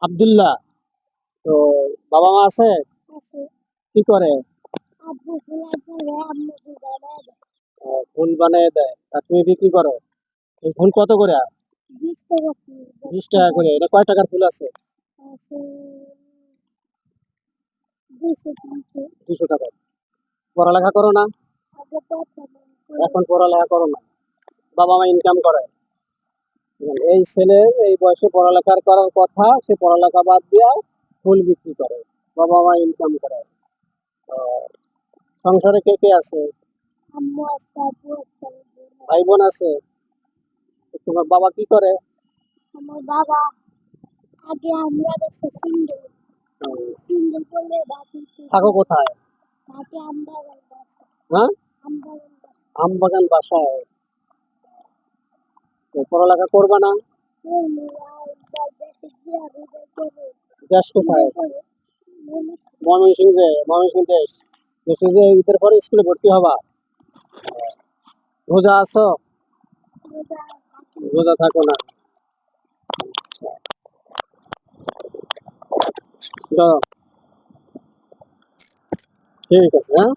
আব্দুল্লাহ। তো বাবা মা আছে? কি করে? ফুল বানিয়ে দেয় আর তুমি বিক্রি করো। এই ফুল কত করে? 20 টাকা করে। এটা কয় টাকার ফুল আছে? 200 টাকা। পড়ালেখা করো না? এখন পড়ালেখা করো না, বাবা মা ইনকাম করে। এই ছেলে এই বয়সে পড়ালেখা করার কথা, সে পড়ালেখা বাদ দিয়া ফুল বিক্রি করে, বাবা মা ইনকাম করে। সংসারে কে কে আছে? ভাই বোন আছে? তোমার বাবা কি করে? আমার বাবা আগে আমরা দেশে সিঙ্গেল করলে থাকো কোথায়? তাকে আমবাগান বাসা। হ্যাঁ, আমবাগান আমবাগান বাসায়। তো পড়ালেখা করবা না? দেশ কোথায়? ময়মনসিংহ। ময়মনসিংহ দেশ। দেশে যে ঈদের পরে স্কুলে ভর্তি হবা? রোজা আছো? রোজা থাকো না। ঠিক আছে, হ্যাঁ।